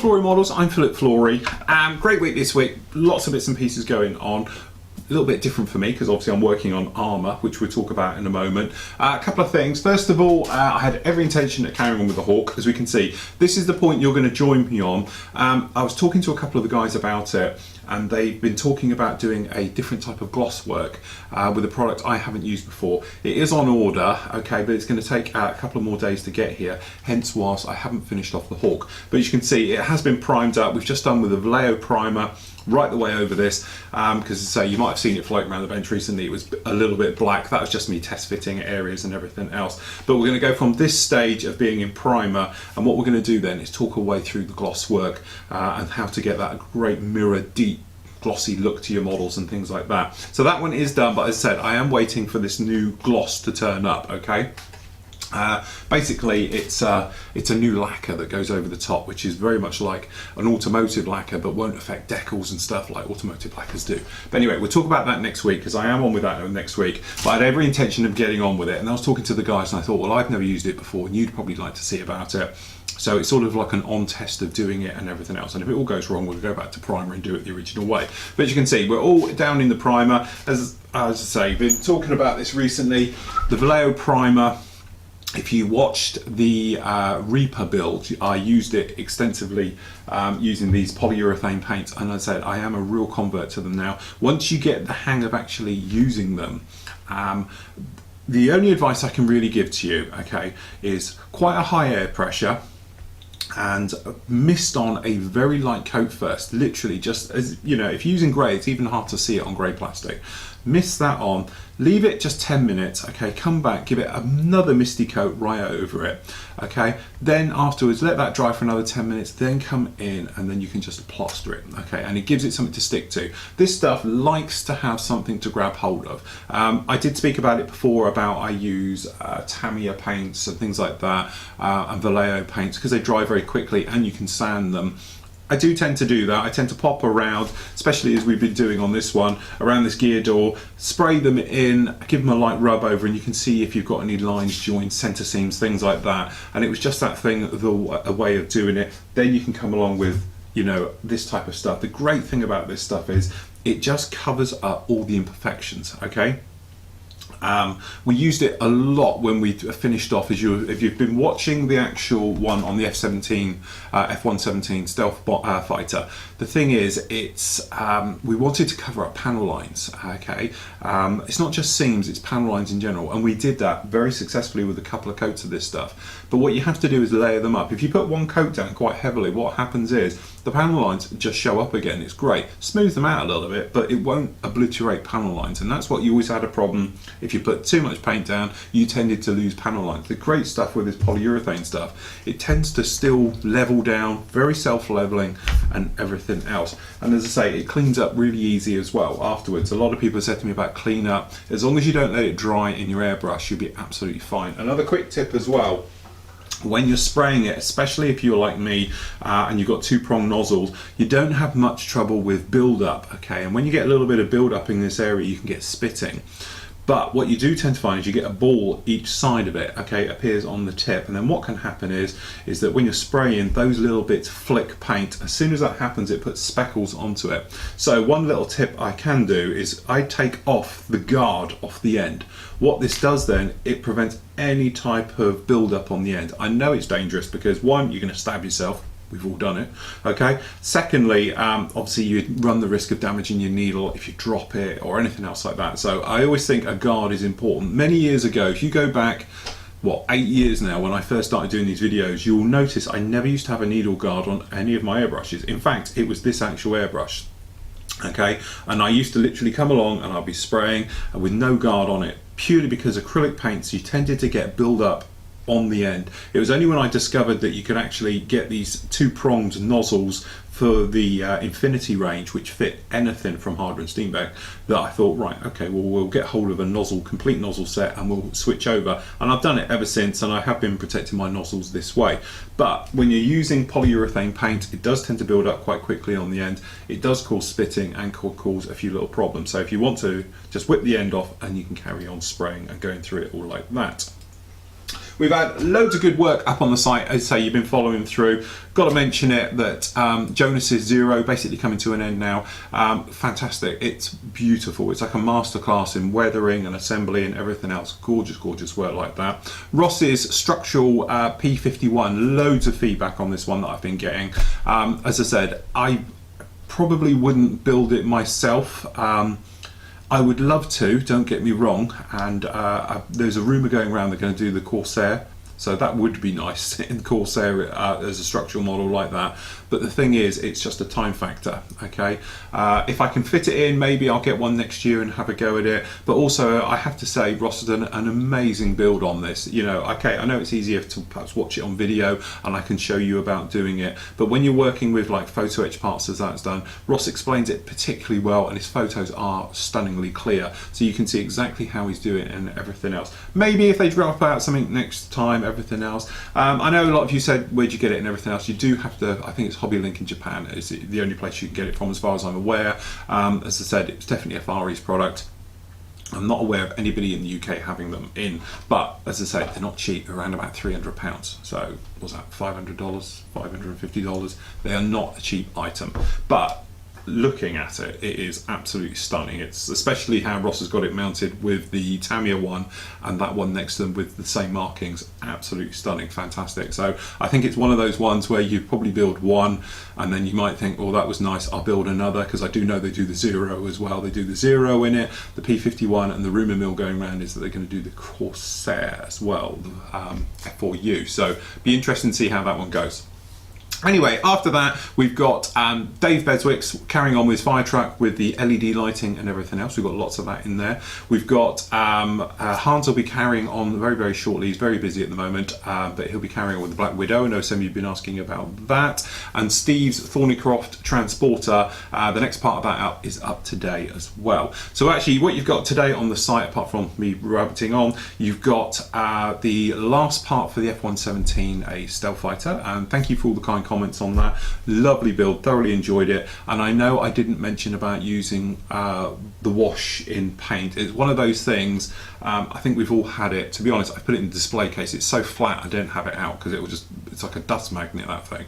Flory Models, I'm Flory. Great week this week, lots of bits and pieces going on. A little bit different for me because obviously I'm working on armour, which we'll talk about in a moment. A couple of things. First of all, I had every intention of carrying on with the Hawk. As we can see, this is the point you're going to join me on. I was talking to a couple of the guys about it, and they've been talking about doing a different type of gloss work with a product I haven't used before. It is on order, okay, but it's going to take a couple of more days to get here, hence whilst I haven't finished off the Hawk. But as you can see, it has been primed up. We've just done with a Vallejo primer right the way over this, because as I say, you might have seen it floating around the bench recently. It was a little bit black. That was just me test fitting areas and everything else. But we're going to go from this stage of being in primer, and what we're going to do then is talk our way through the gloss work and how to get that great mirror deep glossy look to your models and things like that. So that one is done, but as I said, I am waiting for this new gloss to turn up, okay? Basically it's a new lacquer that goes over the top, which is very much like an automotive lacquer but won't affect decals and stuff like automotive lacquers do. But anyway, we'll talk about that next week because I am on with that next week, but I had every intention of getting on with it. And I was talking to the guys and I thought, well, I've never used it before and you'd probably like to see about it. So it's sort of like an on test of doing it and everything else. And if it all goes wrong, we'll go back to primer and do it the original way. But as you can see, we're all down in the primer. As I say, been talking about this recently, the Vallejo primer. If you watched the Reaper build, I used it extensively using these polyurethane paints, and as I said, I am a real convert to them now. Once you get the hang of actually using them, the only advice I can really give to you, okay, is quite a high air pressure and mist on a very light coat first. Literally, just as you know, if you're using grey, it's even hard to see it on grey plastic. Mist that on, leave it just 10 minutes, okay, come back, give it another misty coat right over it, okay, then afterwards let that dry for another 10 minutes, then come in and then you can just plaster it, okay, and it gives it something to stick to. This stuff likes to have something to grab hold of. I did speak about it before about I use Tamiya paints and things like that, and Vallejo paints because they dry very quickly and you can sand them. I do tend to do that. I tend to pop around, especially as we've been doing on this one, around this gear door, spray them in, give them a light rub over, and you can see if you've got any lines, joints, center seams, things like that. And it was just that thing, a way of doing it. Then you can come along with, you know, this type of stuff. The great thing about this stuff is it just covers up all the imperfections, okay? We used it a lot when we finished off. If you've been watching the actual one on the F-117 stealth fighter, the thing is, it's we wanted to cover up panel lines. Okay, it's not just seams; it's panel lines in general, and we did that very successfully with a couple of coats of this stuff. But what you have to do is layer them up. If you put one coat down quite heavily, what happens is the panel lines just show up again. It's great, smooth them out a little bit, but it won't obliterate panel lines, and that's what you always had a problem. If you put too much paint down, you tended to lose panel lines. The great stuff with this polyurethane stuff, it tends to still level down, very self-leveling and everything else. And as I say, it cleans up really easy as well afterwards. A lot of people said to me about clean up. As long as you don't let it dry in your airbrush, you'll be absolutely fine. Another quick tip as well, when you're spraying it, especially if you're like me and you've got two-prong nozzles, you don't have much trouble with build-up, okay? And when you get a little bit of build-up in this area, you can get spitting. But what you do tend to find is you get a ball each side of it, okay, appears on the tip, and then what can happen is that when you're spraying, those little bits flick paint. As soon as that happens, it puts speckles onto it. So one little tip I can do is I take off the guard off the end. What this does then, it prevents any type of build-up on the end. I know it's dangerous because one, you're going to stab yourself. We've all done it, okay? Secondly, obviously you run the risk of damaging your needle if you drop it or anything else like that. So I always think a guard is important. Many years ago, if you go back, what, 8 years now, when I first started doing these videos, you'll notice I never used to have a needle guard on any of my airbrushes. In fact, it was this actual airbrush. Okay, and I used to literally come along and I'd be spraying with no guard on it, purely because acrylic paints, you tended to get build up on the end. It was only when I discovered that you could actually get these two-pronged nozzles for the Infinity range, which fit anything from Harder and Steenbeck, that I thought, right, okay, well, we'll get hold of a nozzle, complete nozzle set, and we'll switch over. And I've done it ever since, and I have been protecting my nozzles this way. But when you're using polyurethane paint, it does tend to build up quite quickly on the end. It does cause spitting and cause a few little problems. So if you want to, just whip the end off, and you can carry on spraying and going through it all like that. we've had loads of good work up on the site. As I say, you've been following through. Got to mention it that Jonas's Zero basically coming to an end now. Fantastic. It's beautiful. It's like a masterclass in weathering and assembly and everything else. Gorgeous, gorgeous work like that. Ross's structural P51. Loads of feedback on this one that I've been getting. As I said, I probably wouldn't build it myself. I would love to, don't get me wrong, and there's a rumour going around they're going to do the Corsair, so that would be nice in Corsair as a structural model like that. But the thing is, it's just a time factor, okay? If I can fit it in, maybe I'll get one next year and have a go at it. But also, I have to say, Ross has done an amazing build on this. You know, okay, I know it's easier to perhaps watch it on video and I can show you about doing it. But when you're working with like photo etch parts as that's done, Ross explains it particularly well and his photos are stunningly clear. So you can see exactly how he's doing it and everything else. Maybe if they drop out something next time, everything else. I know a lot of you said, where'd you get it and everything else. You do have to, I think it's Hobby Link in Japan is the only place you can get it from as far as I'm aware. As I said, it's definitely a Far East product. I'm not aware of anybody in the UK having them in, but as I say, they're not cheap, around about £300. So was that $500, $550? They are not a cheap item, but looking at it, it is absolutely stunning. It's especially how Ross has got it mounted with the Tamiya one and that one next to them with the same markings. Absolutely stunning, fantastic. So I think it's one of those ones where you probably build one and then you might think, oh, that was nice, I'll build another, because I do know they do the Zero as well. They do the Zero in it, the P51, and the rumour mill going around is that they're going to do the Corsair as well, for you. So be interesting to see how that one goes. Anyway, after that, we've got Dave Beswick's carrying on with his fire truck with the LED lighting and everything else. We've got lots of that in there. We've got Hans will be carrying on very, very shortly. He's very busy at the moment, but he'll be carrying on with the Black Widow. I know some of you have been asking about that. And Steve's Thornycroft Transporter, the next part of that is up today as well. So actually, what you've got today on the site, apart from me rabbiting on, you've got the last part for the F-117, a stealth fighter. And thank you for all the kind comments on that. Lovely build, thoroughly enjoyed it. And I know I didn't mention about using the wash in paint. It's one of those things, I think we've all had it. To be honest, I put it in the display case. It's so flat I don't have it out because it will just, it's like a dust magnet, that thing.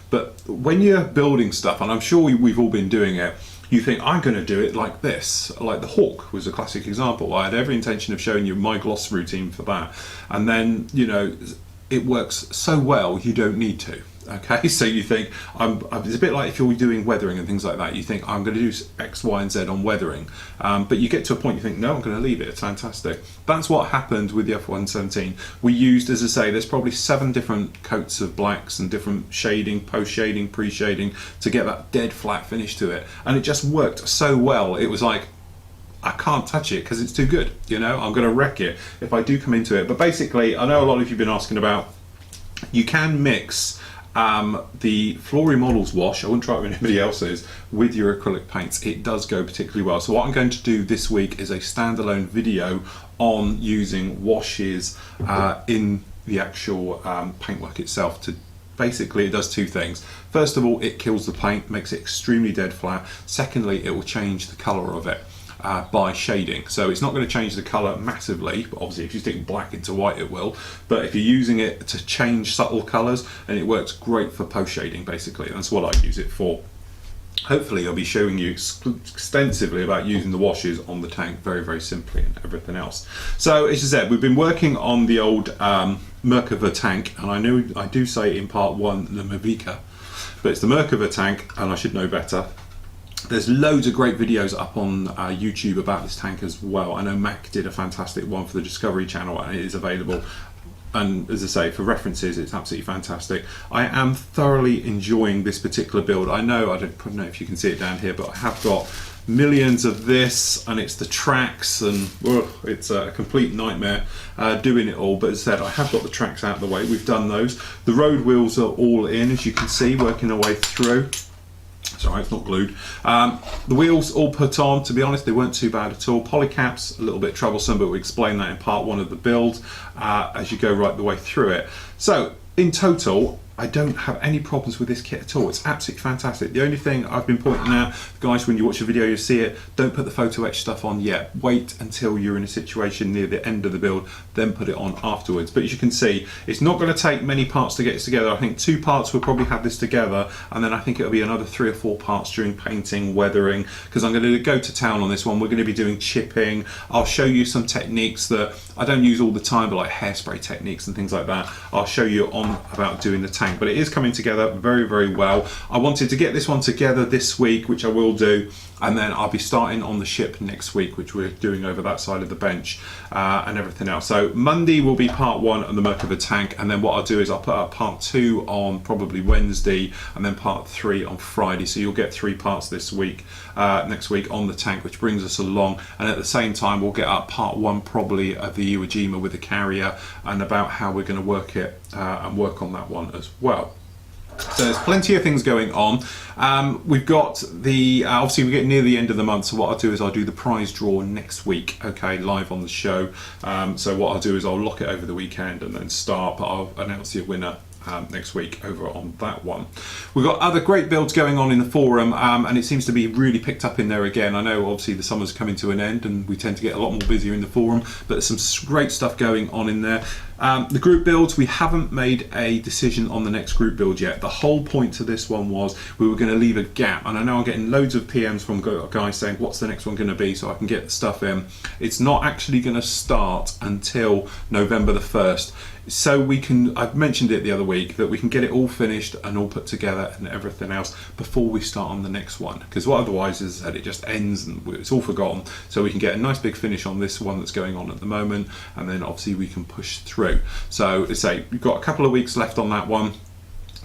But when you're building stuff, and I'm sure we've all been doing it, you think, I'm going to do it like this. Like the Hawk was a classic example. I had every intention of showing you my gloss routine for that. And then, you know, it works so well you don't need to. Okay, so you think, it's a bit like if you're doing weathering and things like that, you think, I'm going to do X, Y and Z on weathering, but you get to a point you think, no, I'm going to leave it, it's fantastic. That's what happened with the F-117. We used, as I say, there's probably 7 different coats of blacks and different shading, post-shading, pre-shading to get that dead flat finish to it, and it just worked so well. It was like, I can't touch it because it's too good, you know, I'm going to wreck it if I do come into it. But basically, I know a lot of you have been asking about, you can mix the Flory Models wash, I wouldn't try it with anybody else's, with your acrylic paints. It does go particularly well. So what I'm going to do this week is a standalone video on using washes in the actual paintwork itself. To basically, it does 2 things. First of all, it kills the paint, makes it extremely dead flat. Secondly, it will change the colour of it by shading. So it's not going to change the colour massively, but obviously if you stick black into white it will, but if you're using it to change subtle colours, and it works great for post shading basically. That's what I use it for. Hopefully I'll be showing you extensively about using the washes on the tank very, very simply and everything else. So as I said, we've been working on the old Merkava tank, and I do say in part 1 the Mavica, but it's the Merkava tank and I should know better. There's loads of great videos up on YouTube about this tank as well. I know Mac did a fantastic one for the Discovery Channel and it is available. And as I say, for references, it's absolutely fantastic. I am thoroughly enjoying this particular build. I know, I don't know if you can see it down here, but I have got millions of this, and it's the tracks, and it's a complete nightmare doing it all. But as I said, I have got the tracks out of the way. We've done those. The road wheels are all in, as you can see, working our way through. Sorry, it's not glued. The wheels all put on. To be honest, they weren't too bad at all. Polycaps, a little bit troublesome, but we explain that in part 1 of the build as you go right the way through it. So in total, I don't have any problems with this kit at all. It's absolutely fantastic. The only thing I've been pointing out, guys, when you watch the video, you see it, don't put the photo etch stuff on yet. Wait until you're in a situation near the end of the build, then put it on afterwards. But as you can see, it's not going to take many parts to get this together. I think 2 parts will probably have this together, and then I think it'll be another 3 or 4 parts during painting, weathering, because I'm going to go to town on this one. We're going to be doing chipping. I'll show you some techniques that I don't use all the time, but like hairspray techniques and things like that. I'll show you on about doing the tank, but it is coming together very, very well. I wanted to get this one together this week, which I will do, and then I'll be starting on the ship next week, which we're doing over that side of the bench and everything else. So Monday will be part 1 of the Merkava tank, and then what I'll do is I'll put up part 2 on probably Wednesday, and then part 3 on Friday. So you'll get 3 parts this week, next week on the tank, which brings us along. And at the same time, we'll get up part 1 probably of the Iwo Jima with the carrier, and about how we're going to work it and work on that one as well. So there's plenty of things going on. We've got the obviously we're getting near the end of the month, so what I'll do is I'll do the prize draw next week, okay, live on the show. So what I'll do is I'll lock it over the weekend and then start, but I'll announce the winner next week over on that one. We've got other great builds going on in the forum, and it seems to be really picked up in there again. I know obviously the summer's coming to an end and we tend to get a lot more busier in the forum, but there's some great stuff going on in there. The group builds, we haven't made a decision on the next group build yet. The whole point to this one was we were going to leave a gap, and I know I'm getting loads of PMs from guys saying what's the next one going to be, so I can get the stuff in. It's not actually going to start until November the 1st. So we can, I've mentioned it the other week, that we can get it all finished and all put together and everything else before we start on the next one, because what otherwise is that it just ends and it's all forgotten. So we can get a nice big finish on this one that's going on at the moment, and then obviously we can push through. So let's say we've got a couple of weeks left on that one.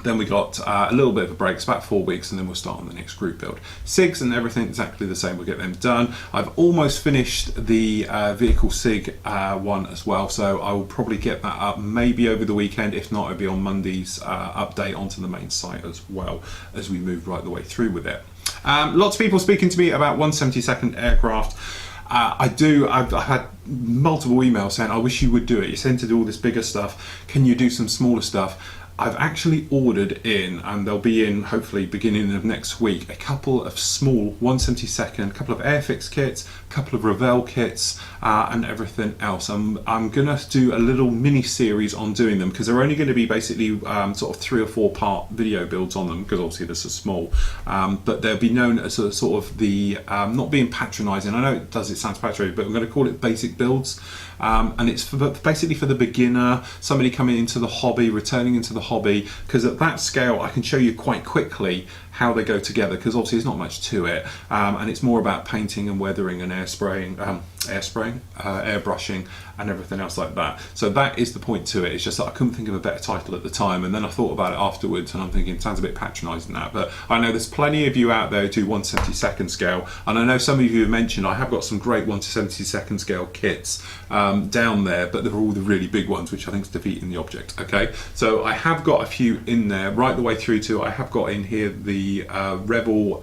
Then we got a little bit of a break, it's about 4 weeks, and then we'll start on the next group build. SIGs and everything exactly the same, we'll get them done. I've almost finished the vehicle SIG one as well, so I will probably get that up maybe over the weekend. If not, it'll be on Monday's update onto the main site as well, as we move right the way through with it. Lots of people speaking to me about 172nd aircraft. I've had multiple emails saying, I wish you would do it. You tend to do all this bigger stuff. Can you do some smaller stuff? I've actually ordered in, and they'll be in hopefully beginning of next week, a couple of small 172nd, a couple of Airfix kits, a couple of Revell kits, and everything else. I'm going to do a little mini series on doing them, because they're only going to be basically sort of 3 or 4 part video builds on them, because obviously this is small, but they'll be known as a sort of the, not being patronising, I know it sounds patronising, but I'm going to call it basic builds. And it's basically for the beginner, somebody coming into the hobby, returning into the hobby, because at that scale I can show you quite quickly how they go together, because obviously there's not much to it, and it's more about painting and weathering and airbrushing and everything else like that. So that is the point to it. It's just that I couldn't think of a better title at the time, and then I thought about it afterwards, and I'm thinking it sounds a bit patronising that, but I know there's plenty of you out there who do 1/72 scale, and I know some of you have mentioned I have got some great 1/72 scale kits down there, but they're all the really big ones, which I think is defeating the object. Okay, so I have got a few in there right the way through to, I have got in here the Rebel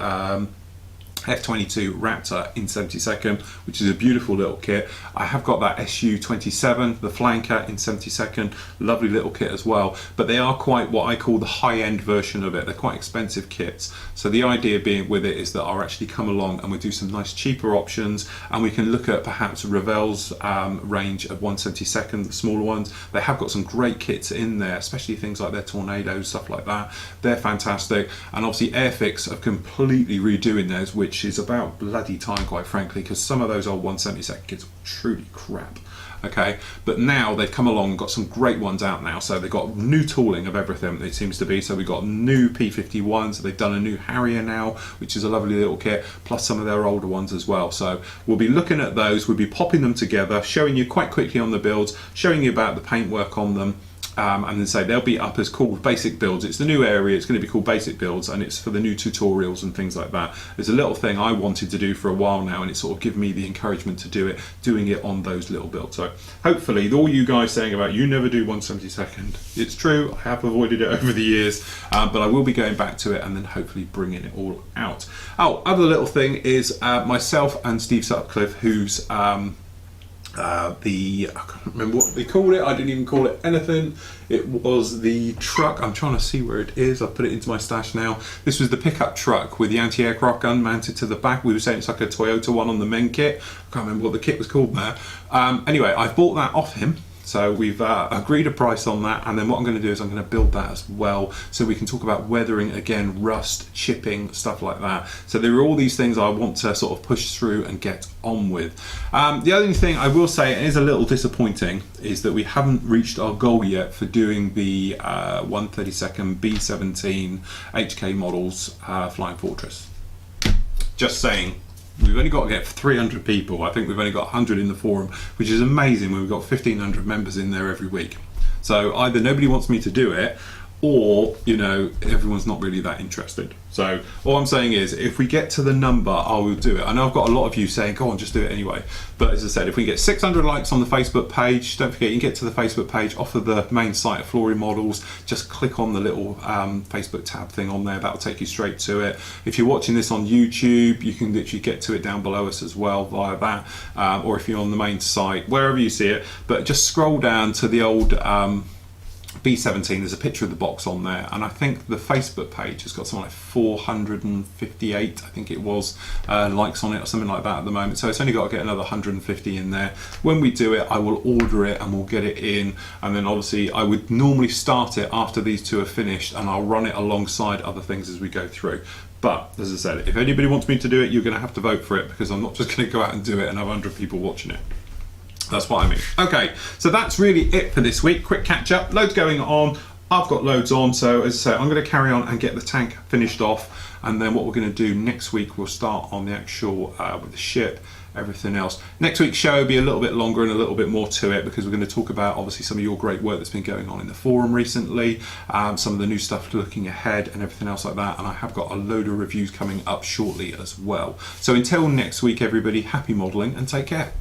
F-22 Raptor in 72nd, which is a beautiful little kit. I have got that Su-27, the Flanker in 72nd, lovely little kit as well, but they are quite what I call the high-end version of it. They're quite expensive kits, so the idea being with it is that I'll actually come along and we'll do some nice cheaper options, and we can look at perhaps Revell's range of 1/72, the smaller ones. They have got some great kits in there, especially things like their Tornadoes, stuff like that. They're fantastic, and obviously Airfix are completely redoing theirs, which is about bloody time, quite frankly, because some of those old 1/72 kits are truly crap. Okay, but now they've come along and got some great ones out now, so they've got new tooling of everything, it seems to be. So we've got new P51s, they've done a new Harrier now, which is a lovely little kit, plus some of their older ones as well. So we'll be looking at those, we'll be popping them together, showing you quite quickly on the builds, showing you about the paintwork on them, and then say they'll be up as called basic builds. It's the new area, it's going to be called basic builds, and it's for the new tutorials and things like that. There's a little thing I wanted to do for a while now, and it's sort of given me the encouragement to do it, doing it on those little builds. So hopefully all you guys saying about you never do 1/72, it's true, I have avoided it over the years, but I will be going back to it and then hopefully bringing it all out. Oh, other little thing is myself and Steve Sutcliffe, who's I can't remember what they called it. I didn't even call it anything. It was the truck. I'm trying to see where it is. I've put it into my stash now. This was the pickup truck with the anti-aircraft gun mounted to the back. We were saying it's like a Toyota one on the men kit. I can't remember what the kit was called there. Anyway, I bought that off him. So we've agreed a price on that, and then what I'm going to do is I'm going to build that as well, so we can talk about weathering again, rust, chipping, stuff like that. So there are all these things I want to sort of push through and get on with. The only thing I will say, and is a little disappointing, is that we haven't reached our goal yet for doing the 132nd B-17 HK models Flying Fortress. Just saying. We've only got to get 300 people. I think we've only got 100 in the forum, which is amazing when we've got 1,500 members in there every week. So either nobody wants me to do it, or, you know, everyone's not really that interested. So all I'm saying is, if we get to the number, I will do it. I know I've got a lot of you saying, go on, just do it anyway. But as I said, if we get 600 likes on the Facebook page, don't forget you can get to the Facebook page off of the main site of Flory Models. Just click on the little Facebook tab thing on there. That'll take you straight to it. If you're watching this on YouTube, you can literally get to it down below us as well via that. Or if you're on the main site, wherever you see it. But just scroll down to the old B-17, there's a picture of the box on there, and I think the Facebook page has got something like 458, I think it was, likes on it or something like that at the moment, so it's only got to get another 150 in there. When we do it, I will order it and we'll get it in, and then obviously I would normally start it after these two are finished, and I'll run it alongside other things as we go through. But as I said, if anybody wants me to do it, you're going to have to vote for it, because I'm not just going to go out and do it and have 100 people watching it. That's what I mean. Okay, so that's really it for this week. Quick catch up, loads going on. I've got loads on, so as I say, I'm going to carry on and get the tank finished off, and then what we're going to do next week, we'll start on the actual with the ship, everything else. Next week's show will be a little bit longer and a little bit more to it, because we're going to talk about obviously some of your great work that's been going on in the forum recently, some of the new stuff looking ahead and everything else like that, and I have got a load of reviews coming up shortly as well. So until next week everybody, happy modelling and take care.